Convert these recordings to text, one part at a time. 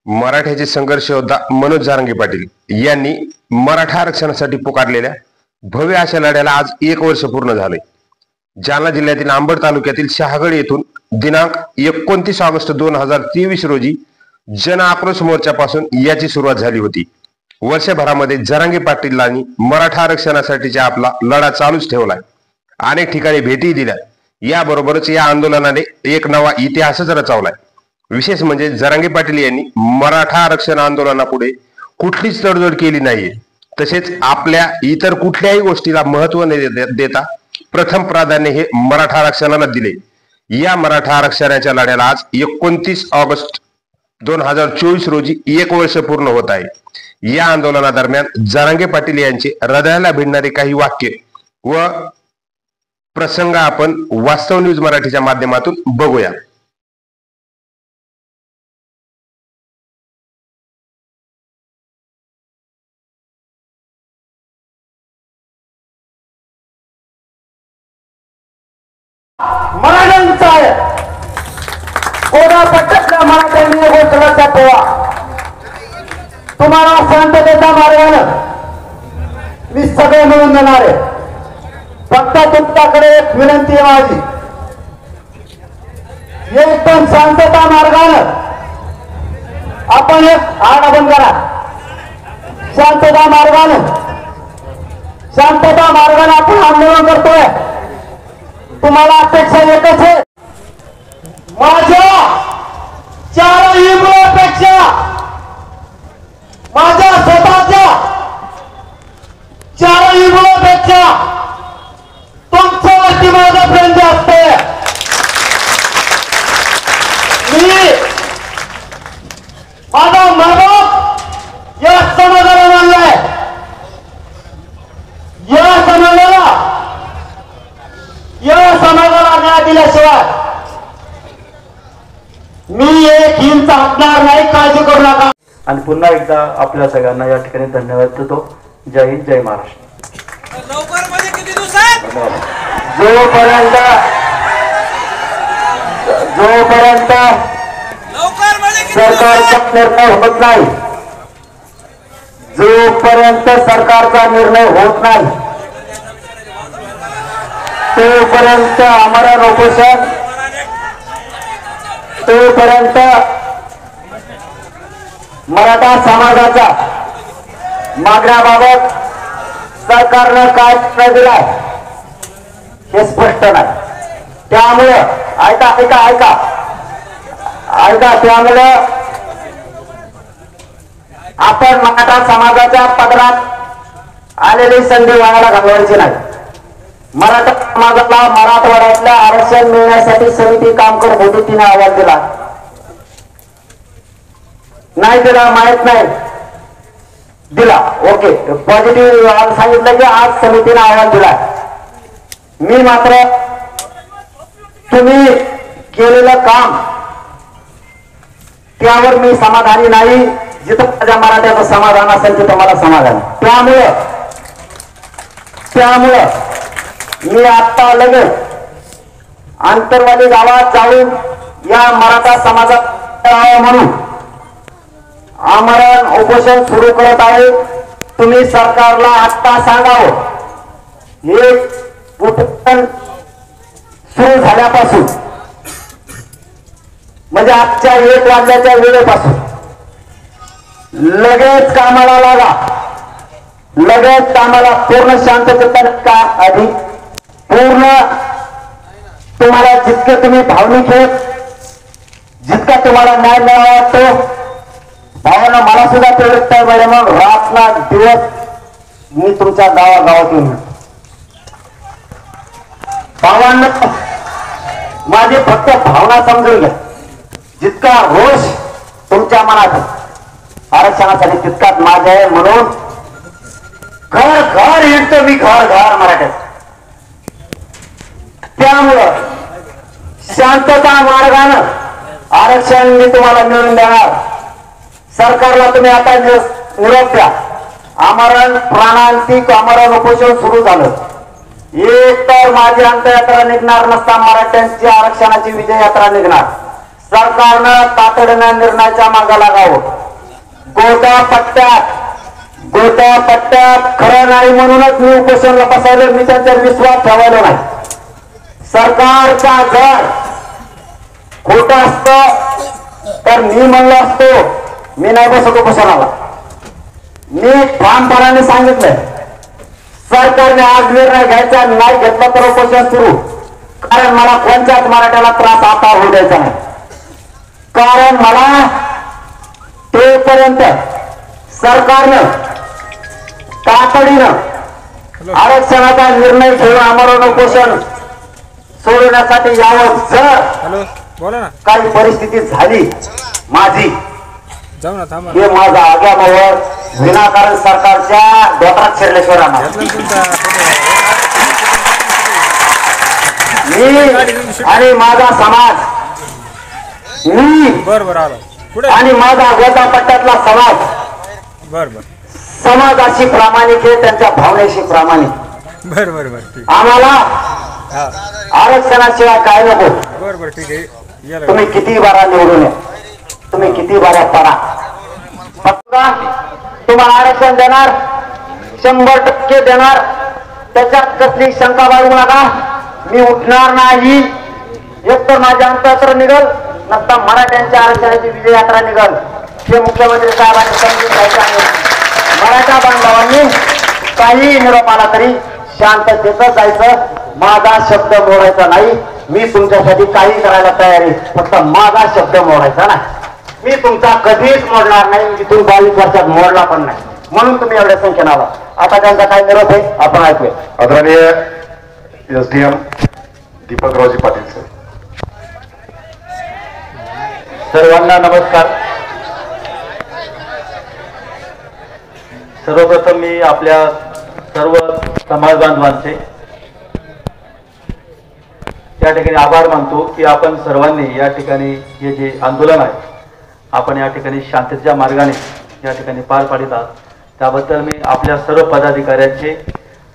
मराठ्याचे संघर्ष योद्धा मनोज जरांगे पाटील यांनी मराठा आरक्षणासाठी पुकारलेल्या भव्य अशा लढ्याला आज 1 वर्ष पूर्ण झाले। जालना जिल्ह्यातील अंबड तालुक्यातील शहागड येथून दिनांक 29 ऑगस्ट 2023 रोजी जन आक्रोश मोर्चापासून याची सुरुवात झाली होती। वर्षभरामध्ये जरांगे पाटीलांनी मराठा आरक्षणासाठीचा आपला लढा चालूच ठेवलाय। अनेक ठिकाणी भेटी दिल्या। याबरोबरच या आंदोलनाने एक नवा इतिहासच रचवलाय। विशेष म्हणजे जरांगे पाटील यांनी मराठा आरक्षण आंदोलनापुढे कुठलीच तडजोड केली नाहीये। तसेच आपल्या इतर कुठल्याही गोष्टीला महत्त्व न देता प्रथम प्राधान्य हे मराठा आरक्षणाला दिले। या मराठा आरक्षणाच्या लढ्याला आज 29 ऑगस्ट 2024 रोजी 1 वर्ष पूर्ण होत आहे। या आंदोलनादरम्यान जरांगे पाटील यांचे हृदयाला भिडणारे काही वाक्य व प्रसंग आपण वास्तव न्यूज मराठीच्या माध्यमातून बघूया। मराठ्यांचा कोणा पट्ट्यातल्या मराठ्यांनी गोष्ट लक्षात ठेवा। तुम्हाला शांततेचा मार्गानं मी सगळे मिळून देणार आहे। फक्त तुमच्याकडे एक विनंती आहे माझी, एकदम शांतता मार्गानं आपण एक आड बंद करा। शांतता मार्गानं आपण आंदोलन करतोय। तुम्हाला अपेक्षा एकच आहे, माझ्या 4 मुलापेक्षा माझ्या स्वतःच्या 4 मुलापेक्षा तुमच्यावरती माझं प्रेम जास्त आहे। मी माझा मानव या समाजाला मानलाय। या समाजाला न्याय दिल्याशिवाय मी एक इंच हटणार नाही, काळजी करू नका। आणि पुन्हा एकदा आपल्या सगळ्यांना या ठिकाणी धन्यवाद देतो। जय हिंद, जय महाराष्ट्र। लवकर म्हणजे किती दिवसात? जोपर्यंत सरकारचा निर्णय होत नाही, जोपर्यंत सरकारचा निर्णय होत नाही तोपर्यंत आमरण उपोषण, तोपर्यंत मराठा समाजाच्या मागण्याबाबत सरकारनं काय निर्णय दिलाय हे स्पष्ट नाही। त्यामुळे ऐका त्यामुळे आपण मराठा समाजाच्या पदरात आलेली संधी वायाला घालवायची नाही। मराठा समाजाला मराठवाड्यातल्या आरक्षण मिळण्यासाठी समिती काम करत होती, तिने अहवाल दिला नाही दिला माहित नाही, दिला ओके पॉझिटिव्ह सांगितलं की आज समितीने अहवाल दिला। मी मात्र तुम्ही केलेलं काम त्यावर मी समाधानी नाही। जिथं माझ्या मराठ्याचं समाधान असेल तिथं मला समाधान। त्यामुळं मी आता लगेच आंतरवाली गावात जाऊन या मराठा समाजात म्हणून आमरण उपोषण सुरू करत आहे। तुम्ही सरकारला आत्ता सांगावं, हे उपोषण सुरू झाल्यापासून म्हणजे आजच्या 1 वाजल्याच्या वेळेपासून लगेच कामाला लागा, लगेच कामाला। पूर्ण शांततेत का आधी पूर्ण तुम्हाला जितके तुम्ही भावनिक आहेत, जितका तुम्हाला न्याय मिळावा तो भावना मला सुद्धा तेवढेच काय पाहिजे। मग रात्र दिवस मी तुमच्या गावागावात येऊन भावांना माझी फक्त भावना समजून घ्या। जितका रोष तुमच्या मनात आरक्षणासाठी तितकाच माझा आहे। म्हणून घर घर हिंडतो मी, घर घर मराठ्यात। त्यामुळं शांतता मार्गानं आरक्षण मी तुम्हाला मिळवून देणार। सरकारला तुम्ही आता निरोप द्या। आमरण प्राणांतिक आमरण उपोषण सुरू झालं। एक तर माझी अंत्ययात्रा निघणार नसता, मराठ्यांची आरक्षणाची विजय यात्रा निघणार। सरकारनं तातडीनं निर्णयाच्या मागे लागावं. गोट्या पट्ट्यात खरं नाही म्हणूनच मी उपोषणला बसायला, मी त्यांच्यावर विश्वास ठेवायला नाही. सरकारचा जर खोटं असतं तर मी म्हणलो असतो मी नाही बसत उपोषणाला. मी ठामपणाने सांगितलंय सरकारने आज निर्णय घ्यायचा, नाही घेतला तर उपोषण सुरू. कारण मला कोणत्याच मराठ्याला त्रास आता होऊ द्यायचा नाही. कारण मला तोपर्यंत सरकारनं तातडीनं आरक्षणाचा निर्णय घेऊन आम्हाला उपोषण सोडवण्यासाठी यावं. जर काही परिस्थिती झाली माझी, हे माझा आग्यामावर विनाकारण सरकारच्या डोक्यात शिरल्याशिवाय राहणार मी आणि माझा समाज, मी आणि माझा गोटा पट्ट्यातला समाज समाजाशी प्रामाणिक आहे, त्यांच्या भावनेशी प्रामाणिक. आम्हाला आरक्षणाशिवाय काय नको. तुम्ही किती बारा निवडून या, तुम्ही किती बारा पडा, तुम्हाला आरक्षण देणार, 100% देणार. त्याच्यात कसली शंका बाळगू नका. मी उठणार नाही. एकतर माझ्या अंतरात्र निघल, नसता मराठ्यांच्या आरक्षणाची विजय यात्रा निघल. हे मुख्यमंत्री साहेबांनी समजून घ्यायचं आहे. मराठा बांधवांनी काही निरोप आला तरी शांततेचं जायचं. माझा शब्द मोडायचा नाही. मी तुमच्यासाठी काही करायला तयार आहे, फक्त माझा शब्द मोडायचा नाही. मी तुमचा कधीच मोडणार नाही. इथून 22 वर्षात मोडला पण नाही. म्हणून तुम्ही एवढ्या संख्येने आला. आता त्यांचा काय निरोप आहे आपण ऐकूया. आदरणीय SDM दीपकरावजी पाटील सर. सर्वांना नमस्कार. सर्वप्रथम मी आपल्या सर्व समाज बांधवांचे या ठिकाणी आभार मानतो की आपण सर्वांनी या ठिकाणी हे जे आंदोलन आहे आपण या ठिकाणी शांततेच्या मार्गाने या ठिकाणी पार पाडित आहात. त्याबद्दल मी आपल्या सर्व पदाधिकाऱ्यांचे,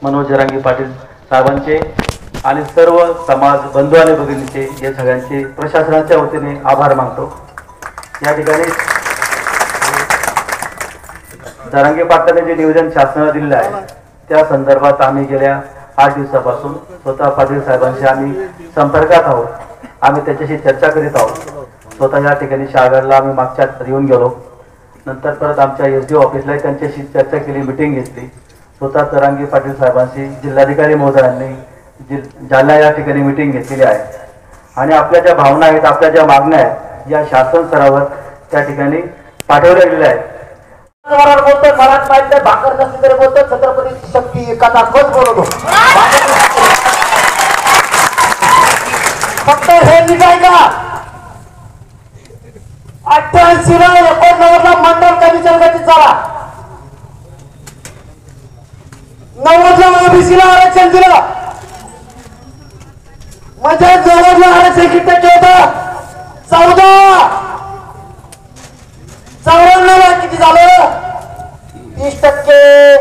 मनोज जरांगे पाटील साहेबांचे आणि सर्व समाज बंधू आणि भगिनीचे, या सगळ्यांचे प्रशासनाच्या वतीने आभार मानतो. या ठिकाणी जरांगे पाटलांनी जे निवेदन शासनाला दिलेलं आहे त्या संदर्भात आम्ही गेल्या 8 दिवसापासून स्वतः पाटील साहेबांशी आम्ही संपर्कात आहोत. आम्ही त्याच्याशी चर्चा करीत आहोत. स्वतः या ठिकाणी शहागडला आम्ही मागच्या येऊन गेलो. नंतर परत आमच्या SDO ऑफिसला त्यांच्याशी चर्चा केली, मिटिंग घेतली. स्वतः जरांगे पाटील साहेबांशी जिल्हाधिकारी महोदयांनी जालना या ठिकाणी मिटिंग घेतलेली आहे. आणि आपल्या ज्या भावना आहेत, आपल्या ज्या मागण्या आहेत, या शासन स्तरावर त्या ठिकाणी पाठवल्या गेलेल्या आहेत. बोलतोय मराठ पाहिजे भाकर नसली तरी बोलतोय छत्रपती शक्ती कथा खोच बोलतो. फक्त हे निघाय का 88 ला 89 ला मंडळ कमिशन गठीत झाला. 90 ला OBC ला आरक्षण दिलं. म्हणजे 90 ला आरक्षण किती टक्के होतं? 14. 94 ला किती झालं? 30%.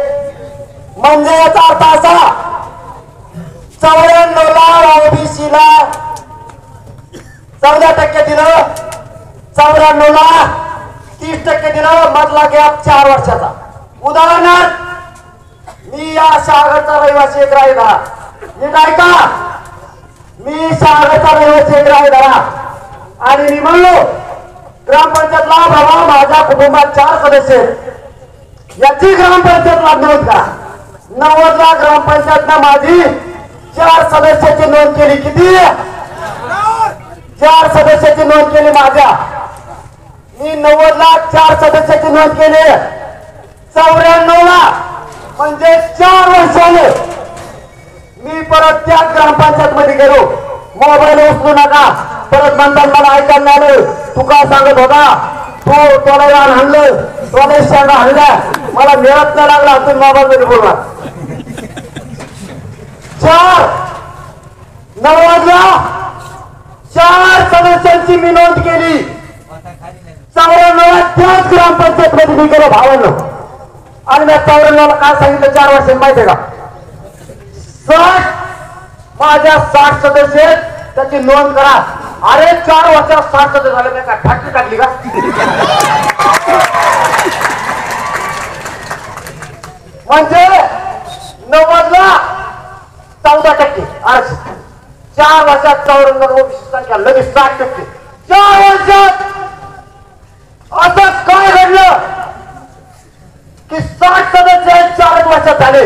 म्हणजे याचा अर्थ असा 94 ला OBC ला 14% दिलं, 94 ला 30% दिलं. मधला गॅप 4 वर्षाचा. उदाहरणार्थ मी या शहागडचा रहिवासी एक राहिला. नीट ऐका, मी शहागडचा रहिवासी एक राहिला आणि मी म्हणलो ग्रामपंचायतला बाबा माझ्या कुटुंबात 4 सदस्य याची ग्रामपंचायतला नोंद का. 90 ला ग्रामपंचायतनं माझी 4 सदस्याची नोंद केली. किती? 4 सदस्याची नोंद केली माझ्या. मी 90 ला 4 सदस्याची नोंद केली. 94 ला म्हणजे 4 वर्षाने मी परत त्या ग्रामपंचायत मध्ये गेलो. मोबाईल उचलू नका. परत म्हणतात मला ऐकायला आलं तू काय सांगत होता, तू तोला आणलं, तोला शेंगा आणल्या, मला मिळत नाही लागला. तुम्ही मोबाईल मध्ये बोलणार. 90 ला 4 सदस्यांची मी नोंद केली. 94 त्याच ग्रामपंचायत मध्ये मी गेलो भावांनो. आणि मी 94 ला काय सांगितलं 4 वर्षांनी माहितीये का? 60 माझ्या 60 सदस्य त्याची नोंद करा अरे 4 वर्षात 60 झालं नाही का? फॅक्टरी टाकली का? म्हणजे 90ला 14% आरक्षण, 4 वर्षात 54 संख्या लगेच 60%. 4 वर्षात असं काय घडलं की 60 सदस्य 4 वर्षात झाले?